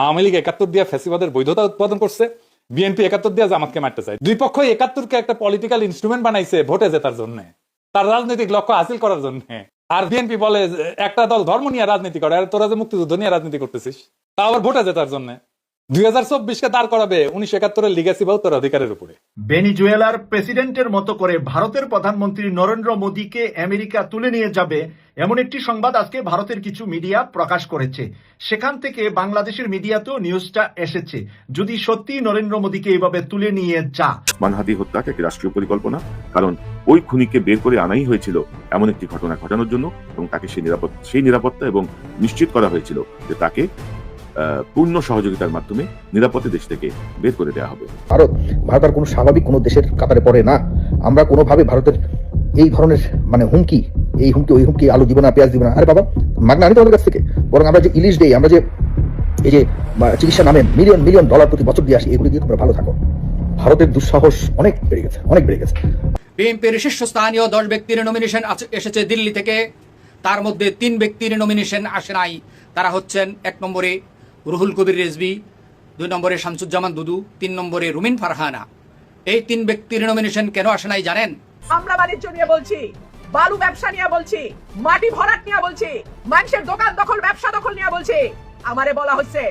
আওয়ামী লীগ ৭১ দিয়া ফ্যাসিবাদের বৈধতা উৎপাদন করছে, বিএনপি ৭১ দিয়া জামাতকে মারতে চায়। দুই পক্ষই ৭১কে একটা পলিটিক্যাল ইনস্ট্রুমেন্ট বানাইছে ভোটে জেতার জন্য, তার রাজনৈতিক লক্ষ্য হাসিল করার জন্য। আর বিএনপি বলে একটা দল ধর্ম নিয়ে রাজনীতি করে, আর তোরা যে মুক্তিযুদ্ধ নিয়ে রাজনীতি করতেছিস, তা আবার ভোটে জেতার জন্য। 2024-কে দাঁড় করাবে 1971-এর লিগ্যাসি বা উত্তরাধিকারের উপরে। ভেনিজুয়েলার প্রেসিডেন্টের মতো করে ভারতের প্রধানমন্ত্রী নরেন্দ্র মোদীকে আমেরিকা তুলে নিয়ে যাবে এমন একটি সংবাদ আজকে ভারতের কিছু মিডিয়া প্রকাশ করেছে। সেখান থেকে বাংলাদেশের মিডিয়াতেও নিউজটা এসেছে। যদি সত্যি নরেন্দ্র মোদীকে এইভাবে তুলে নিয়ে যা, ওসমান হাদি হত্যাটা একটি রাষ্ট্রীয় পরিকল্পনা, কারণ ওই খুনিকে বের করে আনাই হয়েছিল এমন একটি ঘটনা ঘটানোর জন্য, এবং তাকে সেই নিরাপত্তা এবং নিশ্চিত করা হয়েছিল যে তাকে পূর্ণ সহযোগিতার মাধ্যমে নিরাপদে দেশ থেকে বের করে দেওয়া হবে। ভারত আর কোনো স্বাভাবিক কোনো দেশের কাতারে পড়ে না। আমরা কোনোভাবে ভারতের এই ধরনের হুমকি, ওই হুমকি, আলু দিব না, পেঁয়াজ দিব না, আরে বাবা মাগনা আনি তোমাদের কাছ থেকে। বরং আমরা যে ইলিশ দেই, আমরা যে এই যে চিকিৎসা নামে মিলিয়ন মিলিয়ন ডলার প্রতি বছর দিয়ে আসি, এগুলি দিয়ে তোমরা ভালো থাকো। ভারতের দুঃসাহস অনেক বেড়ে গেছে, অনেক বেড়ে গেছে। বিএনপির শীর্ষস্থানীয় 10 ব্যক্তির নমিনেশন এসেছে দিল্লি থেকে। তার মধ্যে 3 ব্যক্তির নমিনেশন আসে নাই। তারা হচ্ছেন 1 নম্বরে রুহুল কবির রিজভী, 2 নম্বরে শামসুজ্জামান দুদু, 3 নম্বরে রুমিন ফারহানা। এই 3 ব্যক্তির নমিনেশন কেন আসে নাই জানেন? আমরা বাণিজ্য নিয়ে বলছি, বালু ব্যবসা নিয়ে বলছি, মাটি ভরাট নিয়ে বলছি, মানুষের দোকান দখল, ব্যবসা দখল নিয়ে বলছি। আমারে বলা হচ্ছে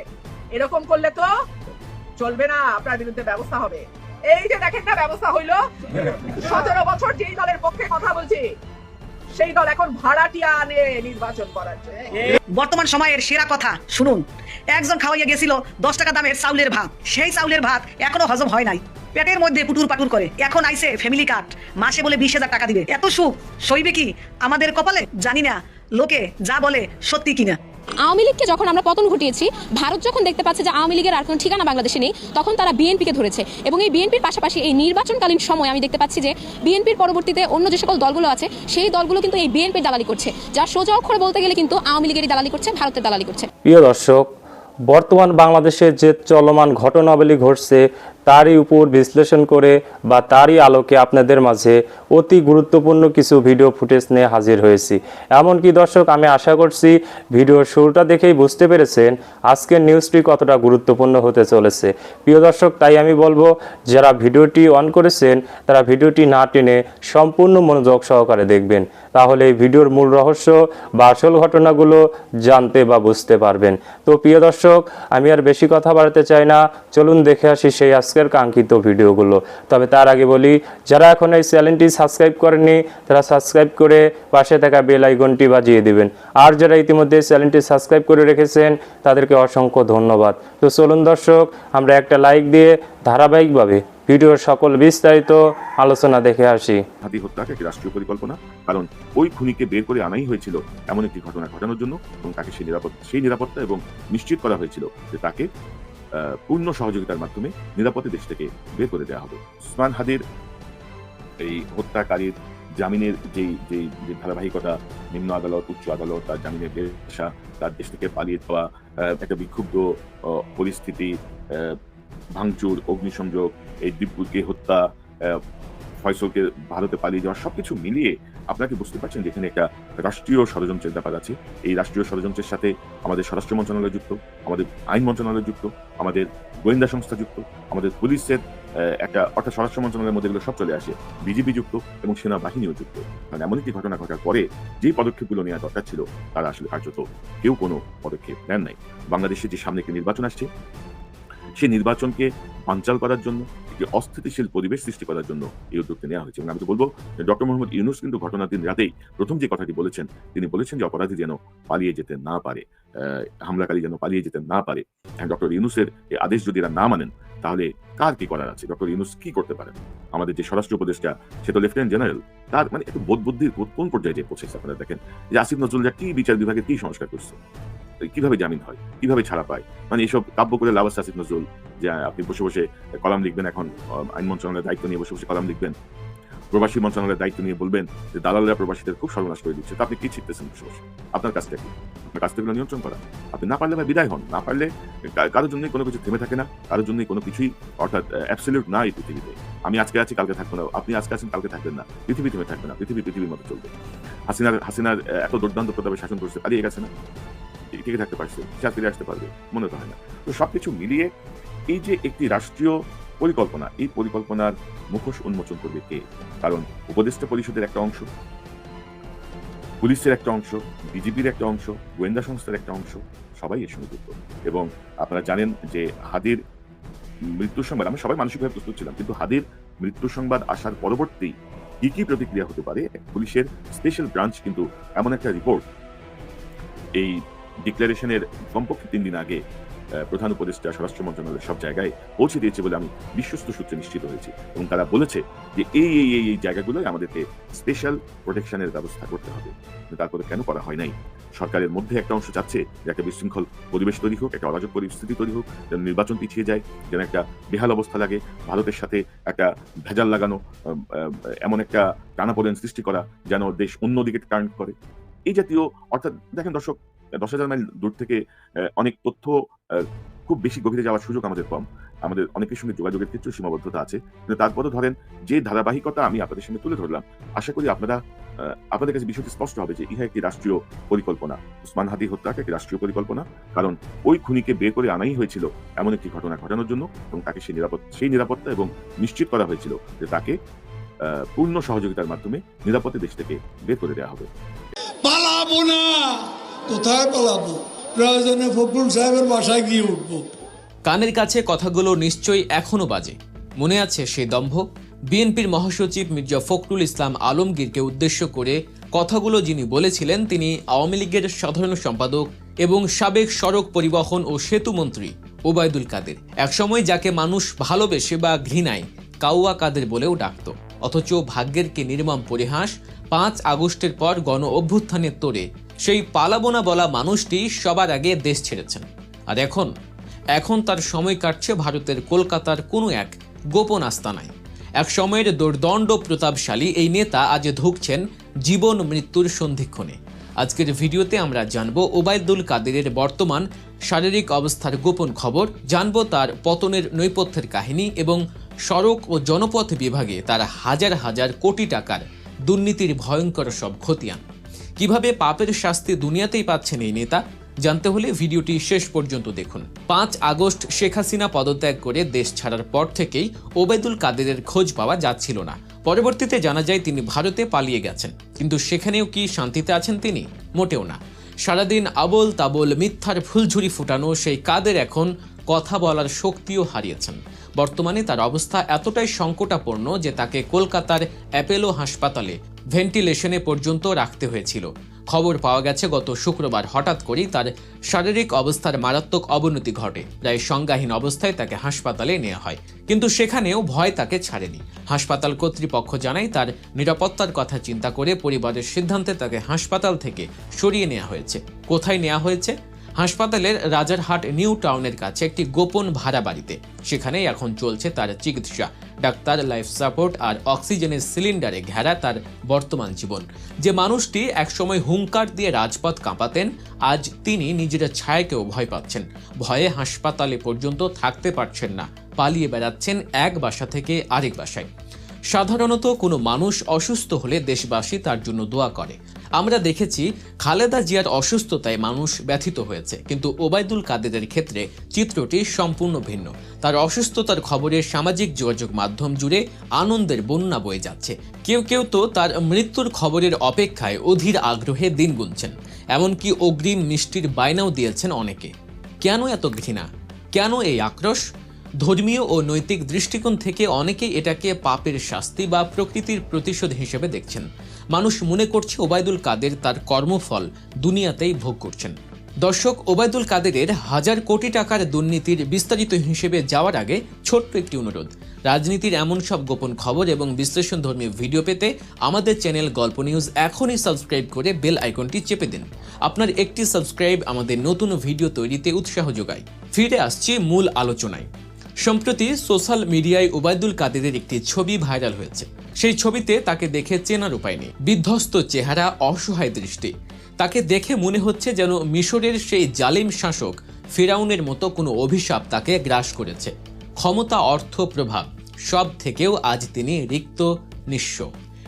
এরকম করলে তো চলবে না, আপনার বিরুদ্ধে ব্যবস্থা হবে। এই যে দেখেন না ব্যবস্থা হইলো। 17 বছর যেই দলের পক্ষে কথা বলছি, সেই দল এখন ভাড়াটিয়া আনে নির্বাচন করার জন্য। বর্তমান সময়ের সেরা কথা শুনুন। একজন খাওয়াইয়া গেছিল 10 টাকা দামের চাউলের ভাত। সেই চাউলের ভাত এখনো হজম হয় নাই, পেটের মধ্যে পুটুর পাটুর করে। এখন আইছে ফ্যামিলি কার্ড, মাসে বলে 20,000 টাকা দিবে। এত সুখ সইবে কি আমাদের কপালে? জানি না লোকে যা বলে সত্যি কিনা। আওয়ামী লীগকে যখন আমরা পতন ঘটিয়েছি, ভারত যখন দেখতে পাচ্ছে যে আওয়ামী লীগের আর কোনো ঠিকানা বাংলাদেশে নেই, তখন তারা বিএনপিকে ধরেছে। এবং এই বিএনপির পাশাপাশি এই নির্বাচনকালীন সময় আমি দেখতে পাচ্ছি যে বিএনপির পরবর্তীতে অন্য যে সকল দলগুলো আছে, সেই দলগুলো কিন্তু এই বিএনপির দালালি করছে। যা সোজা অক্ষরে বলতে গেলে কিন্তু আওয়ামী লীগেরই দালালি করছে, ভারতের দালালি করছে। প্রিয় দর্শক, বর্তমান বাংলাদেশে যে চলমান ঘটনাবলী ঘটছে তারই উপর বিশ্লেষণ করে বা তারই আলোকে আপনাদের মাঝে অতি গুরুত্বপূর্ণ কিছু ভিডিও ফুটেজ নিয়ে হাজির হয়েছি। এমনকি দর্শক, আমি আশা করছি ভিডিওর শুরুটা দেখেই বুঝতে পেরেছেন আজকের নিউজটি কতটা গুরুত্বপূর্ণ হতে চলেছে। প্রিয় দর্শক, তাই আমি বলবো যারা ভিডিওটি অন করেছেন তারা ভিডিওটি না টেনে সম্পূর্ণ মনোযোগ সহকারে দেখবেন, তাহলে এই ভিডিওর মূল রহস্য বা আসল ঘটনাগুলো জানতে বা বুঝতে পারবেন। তো প্রিয় দর্শক, আমি আর বেশি কথা বাড়াতে চাই না, চলুন দেখে আসি সেই আজকের কাঙ্ক্ষিত ভিডিওগুলো। তবে তার আগে বলি, যারা এখন এই চ্যানেলটি সাবস্ক্রাইব করেননি তারা সাবস্ক্রাইব করে পাশে থাকা বেল আইকনটি বাজিয়ে দিবেন। আর যারা ইতিমধ্যে চ্যানেলটি সাবস্ক্রাইব করে রেখেছেন তাদেরকে অসংখ্য ধন্যবাদ। তো চলুন দর্শক, আমরা একটা লাইক দিয়ে ধারাবাহিকভাবে ভিডিওর সকল বিস্তারিত আলোচনা দেখে আসি। হাদি হত্যাটা একটি রাষ্ট্রীয় পরিকল্পনা, কারণ ওই খুনিকে বের করে আনাই হয়েছিল এমন একটি ঘটনা ঘটানোর জন্য, এবং তাকে সেই নিরাপত্তা এবং নিশ্চিত করা হয়েছিল যে তাকে পূর্ণ সহযোগিতার মাধ্যমে নিরাপদে দেশ থেকে বের করে দেওয়া হবে। ওসমান হাদির এই হত্যাকারীর জামিনের যে ধারাবাহিকতা, নিম্ন আদালত, উচ্চ আদালত, তার জামিনের বের আসা, তার দেশ থেকে পালিয়ে যাওয়া, একটা বিক্ষুব্ধ পরিস্থিতি, ভাঙচুর, অগ্নিসংযোগ, এই দিব্যকে হত্যা, ফয়সলকে ভারতে পালিয়ে যাওয়া, সবকিছু মিলিয়ে আপনাকে বুঝতে পারছেন যেখানে একটা রাষ্ট্রীয় ষড়যন্ত্রের ব্যাপার আছে। এই রাষ্ট্রীয় ষড়যন্ত্রের সাথে আমাদের স্বরাষ্ট্র মন্ত্রণালয় যুক্ত, আমাদের আইন মন্ত্রণালয় যুক্ত, আমাদের গোয়েন্দা সংস্থা যুক্ত, আমাদের পুলিশের একটা অর্থাৎ স্বরাষ্ট্র মন্ত্রণালয়ের মধ্যে এগুলো সব চলে আসে, বিজিবি যুক্ত এবং সেনাবাহিনীও যুক্ত। কারণ এমন একটি ঘটনা ঘটার পরে যেই পদক্ষেপগুলো নেওয়া দরকার ছিল তারা আসলে কার্যত কেউ কোনো পদক্ষেপ নেন নাই। বাংলাদেশে যে সামনে একটি নির্বাচন আসছে, সেই নির্বাচনকে বানচাল করার জন্য, একটি অস্থিতিশীল পরিবেশ সৃষ্টি করার জন্য এই উদ্যোগটি নেওয়া হয়েছে। এবং আমি তো বলবো ডক্টর মোহাম্মদ ইউনূস কিন্তু ঘটনার দিন রাতেই প্রথম যে কথাটি বলেছেন, তিনি বলেছেন যে অপরাধী যেন পালিয়ে যেতে না পারে, হামলাকারী যেন পালিয়ে যেতে না পারে। ডক্টর ইউনূসের এই আদেশ যদি এরা না মানেন তাহলে কার কি করার আছে? ডক্টর ইউনূস কি করতে পারেন? আমাদের যে স্বরাষ্ট্র উপদেষ্টা, সে তো লেফটেন্যান্ট জেনারেল, তার মানে একটু বোধ বুদ্ধির কোন পর্যায়ে যে পৌঁছেছে আপনারা দেখেন। যে আসিফ নজরুলরা কি বিচার বিভাগে কি সংস্কার করছে, কিভাবে জামিন হয়, কিভাবে ছাড়া পায়, মানে এসব কাব্য করে লাভ আছে আসিফ নজরুল যে আপনি বসে বসে কলাম লিখবেন, এখন আইন মন্ত্রণালয়ের দায়িত্ব নিয়ে বসে বসে কলাম লিখবেন, প্রবাসী মন্ত্রণালয়ের দায়িত্ব নিয়ে বলবেন যে দালালরা প্রবাসীদের খুব সর্বনাশ করে দিচ্ছে। তো আপনি কি শিখতেছেন বসে বসে? আপনার কাজটা কি? আপনার কাজ থেকে নিয়ন্ত্রণ করা। আপনি না পারলে বিদায় হন, না পারলে কারোর জন্যই কোনো কিছু থেমে থাকে না, কারোর জন্যই কোনো কিছুই অর্থাৎ অ্যাবসলিউট না এই পৃথিবীতে। আমি আজকে আছি কালকে থাকবো না, আপনি আজকে আছেন কালকে থাকবেন না, পৃথিবী থেমে থাকবে না, পৃথিবীর মতো চলবে। হাসিনার এত দুর্দান্ত প্রতাপে শাসন করছে, পালিয়ে গেছে না? টিকে থাকতে পারছে, সে আর ফিরে আসতে পারবে মনে তো হয় না। তো সবকিছু মিলিয়ে এই যে একটি রাষ্ট্রীয় পরিকল্পনা, এই পরিকল্পনার মুখোশ উন্মোচন করবে কে? কারণ উপদেষ্টা পরিষদের একটা অংশ, পুলিশের একটা অংশ, বিজেপির একটা অংশ, গোয়েন্দা সংস্থার একটা অংশ, সবাই এর সঙ্গে যুক্ত। এবং আপনারা জানেন যে হাদির মৃত্যুর সংবাদ, আমরা সবাই মানসিকভাবে প্রস্তুত ছিলাম, কিন্তু হাদির মৃত্যুর সংবাদ আসার পরবর্তী কি প্রতিক্রিয়া হতে পারে, পুলিশের স্পেশাল ব্রাঞ্চ কিন্তু এমন একটা রিপোর্ট এই ডিক্লারেশনের কমপক্ষে 3 দিন আগে প্রধান উপদেষ্টা, স্বরাষ্ট্র মন্ত্রণালয়ের সব জায়গায় পৌঁছে দিয়েছে বলে আমি বিশ্বস্ত সূত্রে নিশ্চিত হয়েছি। এবং তারা বলেছে যে এই জায়গাগুলোয় আমাদেরকে স্পেশাল প্রোটেকশনের ব্যবস্থা করতে হবে। তারপরে কেন করা হয় নাই? সরকারের মধ্যে একটা অংশ চাচ্ছে যে একটা বিশৃঙ্খল পরিবেশ তৈরি হোক, একটা অরাজক পরিস্থিতি তৈরি হোক, যেন নির্বাচন পিছিয়ে যায়, যেন একটা বেহাল অবস্থা লাগে, ভারতের সাথে একটা ভেজাল লাগানো, এমন একটা টানাপোড়েন সৃষ্টি করা যেন দেশ অন্যদিকে টার্ন করে। এই জাতীয়, অর্থাৎ দেখেন দর্শক, 10,000 মাইল দূর থেকে অনেক তথ্য খুব বেশি গভীরে যাওয়ার সুযোগ আমাদের কম, আমাদের অনেকের সঙ্গে যোগাযোগের ক্ষেত্রে সীমাবদ্ধতা আছে, কিন্তু তারপরও ধরেন যে ধারাবাহিকতা আমি আপনাদের সামনে তুলে ধরলাম, আশা করি আপনাদের কাছে বিষয়টি স্পষ্ট হবে যে ইহা একটি রাষ্ট্রীয় পরিকল্পনা। উসমান হাদি হত্যাটা একটি রাষ্ট্রীয় পরিকল্পনা, কারণ ওই খুনিকে বের করে আনাই হয়েছিল এমন একটি ঘটনা ঘটানোর জন্য, এবং তাকে সেই নিরাপত্তা এবং নিশ্চিত করা হয়েছিল যে তাকে পূর্ণ সহযোগিতার মাধ্যমে নিরাপদে দেশ থেকে বের করে দেওয়া হবে। পালাবো না, কোথায় পালাবো? প্রয়োজনে ফখরুল সাহেবের বাসায় গিয়ে উঠবো। কানের কাছে কথাগুলো নিশ্চয়ই এখনো বাজে। মনে আছে সেই দম্ভ? বিএনপির মহাসচিব মির্জা ফখরুল ইসলাম আলমগীরকে উদ্দেশ্য করে কথাগুলো যিনি বলেছিলেন তিনি আওয়ামী লীগের সাধারণ সম্পাদক এবং সাবেক সড়ক পরিবহন ও সেতু মন্ত্রী ওবায়দুল কাদের। একসময় যাকে মানুষ ভালোবেসে বা ঘৃণায় কাউয়া কাদের বলেও ডাকত। অথচ ভাগ্যের কি নির্মম পরিহাস, 5 আগস্টের পর গণ অভ্যুত্থানের তোড়ে সেই পালাবোনা বলা মানুষটি সবার আগে দেশ ছেড়েছেন। আর এখন তার সময় কাটছে ভারতের কলকাতার কোনো এক গোপন আস্তানায়। এক সময়ের দুর্দণ্ড প্রতাপশালী এই নেতা আজ ধুঁকছেন জীবন মৃত্যুর সন্ধিক্ষণে। আজকের ভিডিওতে আমরা জানব ওবায়দুল কাদেরের বর্তমান শারীরিক অবস্থার গোপন খবর, জানব তার পতনের নৈপথ্যের কাহিনী এবং সড়ক ও জনপথ বিভাগে তার হাজার হাজার কোটি টাকার দুর্নীতির ভয়ঙ্কর সব খতিয়ান। কিভাবে পাপের শাস্তি দুনিয়াতেই পাচ্ছেন এই নেতা, জানতে হলে ভিডিওটি শেষ পর্যন্ত দেখুন। 5 আগস্ট শেখ হাসিনা পদত্যাগ করে দেশ ছাড়ার পর থেকেই ওবায়দুল কাদেরের খোঁজ পাওয়া যাচ্ছিল না। পরবর্তীতে জানা যায় তিনি ভারতে পালিয়ে গেছেন, কিন্তু সেখানেও কি শান্তিতে আছেন তিনি? মোটেও না। সারাদিন আবোল তাবোল মিথ্যার ফুলঝুরি ফুটানো সেই কাদের এখন কথা বলার শক্তিও হারিয়েছেন। বর্তমানে তার অবস্থা এতটাই সংকটাপন্ন যে তাকে কলকাতার অ্যাপেলো হাসপাতালে ভেন্টিলেশনে পর্যন্ত রাখতে হয়েছিল। খবর পাওয়া গেছে গত শুক্রবার হঠাৎ করেই তার শারীরিক অবস্থার মারাত্মক অবনতি ঘটে। প্রায় সংজ্ঞাহীন অবস্থায় তাকে হাসপাতালে নেওয়া হয়, কিন্তু সেখানেও ভয় তাকে ছাড়েনি। হাসপাতাল কর্তৃপক্ষ জানায় তার নিরাপত্তার কথা চিন্তা করে পরিবারের সিদ্ধান্তে তাকে হাসপাতাল থেকে সরিয়ে নেওয়া হয়েছে। কোথায় নেওয়া হয়েছে? হাসপাতালের রাজারহাট নিউ টাউনের কাছে একটি গোপন ভাড়া বাড়িতে। সেখানেই এখন চলছে তার চিকিৎসা। ডাক্তার, লাইফ সাপোর্ট আর অক্সিজেনের সিলিন্ডারে ঘেরা তার বর্তমান জীবন। যে মানুষটি একসময় হুঙ্কার দিয়ে রাজপথ কাঁপাতেন, আজ তিনি নিজের ছায়াকেও ভয় পাচ্ছেন। ভয়ে হাসপাতালে পর্যন্ত থাকতে পারছেন না, পালিয়ে বেড়াচ্ছেন এক বাসা থেকে আরেক বাসায়। সাধারণত কোনো মানুষ অসুস্থ হলে দেশবাসী তার জন্য দোয়া করে। আমরা দেখেছি খালেদা জিয়ার অসুস্থতায় মানুষ ব্যথিত হয়েছে, কিন্তু ওবায়দুল কাদেরের ক্ষেত্রে চিত্রটি সম্পূর্ণ ভিন্ন। তার অসুস্থতার খবরে সামাজিক যোগাযোগ মাধ্যম জুড়ে আনন্দের বন্যা বয়ে যাচ্ছে। কেউ তো তার মৃত্যুর খবরের অপেক্ষায় অধীর আগ্রহে দিন গুনছেন, এমনকি অগ্রিম মিষ্টির বায়নাও দিয়েছেন অনেকে। কেন এত ঘৃণা? কেন এই আক্রোশ? ধর্মীয় ও নৈতিক দৃষ্টিকোণ থেকে অনেকেই এটাকে পাপের শাস্তি বা প্রকৃতির প্রতিশোধ হিসেবে দেখছেন। মানুষ মনে করছে ওবায়দুল কাদের তার কর্মফল দুনিয়াতেই ভোগ করছেন। দর্শক, ওবায়দুল কাদেরের হাজার কোটি টাকার দুর্নীতির বিস্তারিত হিসেবে যাওয়ার আগে ছোট্ট একটি অনুরোধ। রাজনীতির এমন সব গোপন খবর এবং বিশ্লেষণধর্মী ভিডিও পেতে আমাদের চ্যানেল গল্প নিউজ এখনই সাবস্ক্রাইব করে বেল আইকনটি চেপে দিন। আপনার একটি সাবস্ক্রাইব আমাদের নতুন ভিডিও তৈরিতে উৎসাহ যোগায়। ফিরে আসছি মূল আলোচনায়। সম্প্রতি সোশ্যাল মিডিয়ায় ওবায়দুল কাদেরের একটি ছবি ভাইরাল হয়েছে। সেই ছবিতে তাকে দেখে চেনার উপায় নেই। বিধ্বস্ত চেহারা, অসহায় দৃষ্টি। তাকে দেখে মনে হচ্ছে যেন মিশরের সেই জালিম শাসক ফিরাউনের মতো কোনো অভিশাপ তাকে গ্রাস করেছে। ক্ষমতা, অর্থ, প্রভাব সব থেকেও আজ তিনি রিক্ত, নিঃস্ব।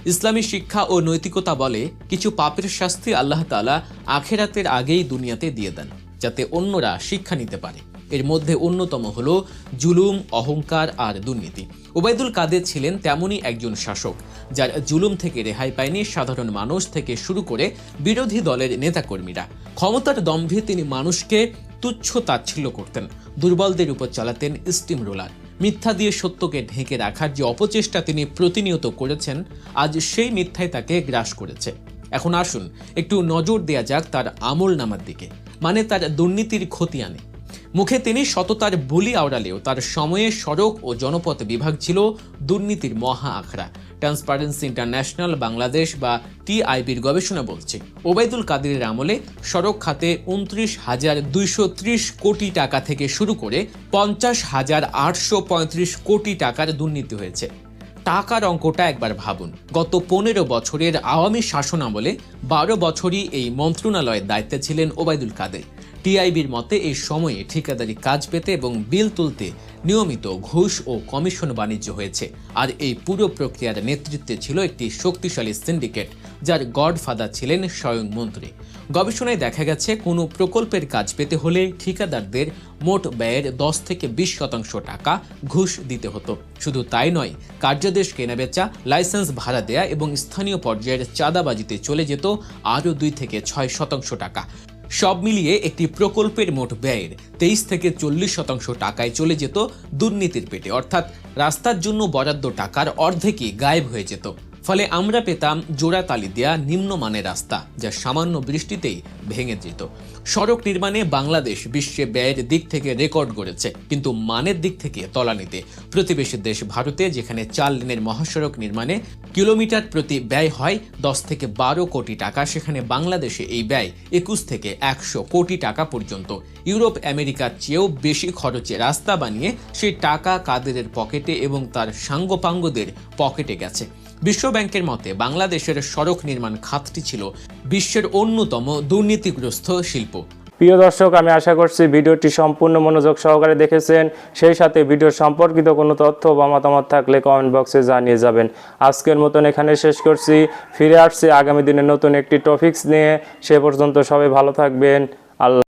ইসলামী শিক্ষা ও নৈতিকতা বলে কিছু পাপের শাস্তি আল্লাহ তাআলা আখেরাতের আগেই দুনিয়াতে দিয়ে দেন, যাতে অন্যরা শিক্ষা নিতে পারে। এর মধ্যে অন্যতম হলো জুলুম, অহংকার আর দুর্নীতি। ওবায়দুল কাদের ছিলেন তেমনই একজন শাসক, যার জুলুম থেকে রেহাই পায়নি সাধারণ মানুষ থেকে শুরু করে বিরোধী দলের নেতাকর্মীরা। ক্ষমতার দম্ভে তিনি মানুষকে তুচ্ছ তাচ্ছিল্য করতেন, দুর্বলদের উপর চালাতেন স্টিম রোলার। মিথ্যা দিয়ে সত্যকে ঢেকে রাখার যে অপচেষ্টা তিনি প্রতিনিয়ত করেছেন, আজ সেই মিথ্যাই তাকে গ্রাস করেছে। এখন আসুন একটু নজর দেয়া যাক তার আমল নামার দিকে, মানে তার দুর্নীতির খতিয়ানে। মুখে তিনি সততার বুলি আওড়ালেও তার সময়ে সড়ক ও জনপথ বিভাগ ছিল দুর্নীতির মহা আখড়া। ট্রান্সপারেন্সি ইন্টারন্যাশনাল বাংলাদেশ বা টিআইবির গবেষণা বলছে, ওবায়দুল কাদেরের আমলে সড়ক খাতে 29,230 কোটি টাকা থেকে শুরু করে 50,835 কোটি টাকার দুর্নীতি হয়েছে। টাকার অঙ্কটা একবার ভাবুন। গত 15 বছরের আওয়ামী শাসন আমলে 12 বছরই এই মন্ত্রণালয়ের দায়িত্বে ছিলেন ওবায়দুল কাদের। টিআইবির মতে এই সময়ে ঠিকাদারি কাজ পেতে এবং বিল তুলতে নিয়মিত ঘুষ ও কমিশন বাণিজ্য হয়েছে। আর এই পুরো প্রক্রিয়ার নেতৃত্বে ছিল একটি শক্তিশালী সিন্ডিকেট, যার গডফাদার ছিলেন স্বয়ং মন্ত্রী। গবেষণায় দেখা গেছে, কোনো প্রকল্পের কাজ পেতে হলে ঠিকাদারদের মোট ব্যয়ের 10 থেকে 20% টাকা ঘুষ দিতে হতো। শুধু তাই নয়, কার্যাদেশ কেনাবেচা, লাইসেন্স ভাড়া দেয়া এবং স্থানীয় পর্যায়ের চাঁদাবাজিতে চলে যেত আরও 2 থেকে 6% টাকা। সব মিলিয়ে একটি প্রকল্পের মোট ব্যয়ের 23 থেকে 40% টাকায় চলে যেত দুর্নীতির পেটে, অর্থাৎ রাস্তার জন্য বরাদ্দ টাকার অর্ধেকই গায়েব হয়ে যেত। ফলে আমরা পেতাম জোড়াতালি দেয়া নিম্নমানের রাস্তা, যা সামান্য বৃষ্টিতেই ভেঙে যেত। সড়ক নির্মাণে বাংলাদেশ বিশ্বে ব্যয়ের দিক থেকে রেকর্ড গড়েছে, কিন্তু মানের দিক থেকে তলানিতে। প্রতিবেশী দেশ ভারতে, যেখানে 4 লেনের মহাসড়ক নির্মাণে কিলোমিটার প্রতি ব্যয় হয় 10 থেকে 12 কোটি টাকা, সেখানে বাংলাদেশে এই ব্যয় 21 থেকে 100 কোটি টাকা পর্যন্ত। ইউরোপ আমেরিকার চেয়েও বেশি খরচে রাস্তা বানিয়ে সেই টাকা কাদেরের পকেটে এবং তার সাঙ্গপাঙ্গদের পকেটে গেছে। বিশ্ব ব্যাংকের মতে বাংলাদেশের সড়ক নির্মাণ খাতটি ছিল বিশ্বের অন্যতম দুর্নীতিগ্রস্ত শিল্প। প্রিয় দর্শক, আমি আশা করছি ভিডিওটি সম্পূর্ণ মনোযোগ সহকারে দেখেছেন। সেই সাথে ভিডিও সম্পর্কিত কোনো তথ্য বা মতামত থাকলে কমেন্ট বক্সে জানিয়ে যাবেন। আজকের মতন এখানে শেষ করছি। ফিরে আসছি আগামী দিনে নতুন একটি টপিকস নিয়ে। সে পর্যন্ত সবাই ভালো থাকবেন। আল্লাহ।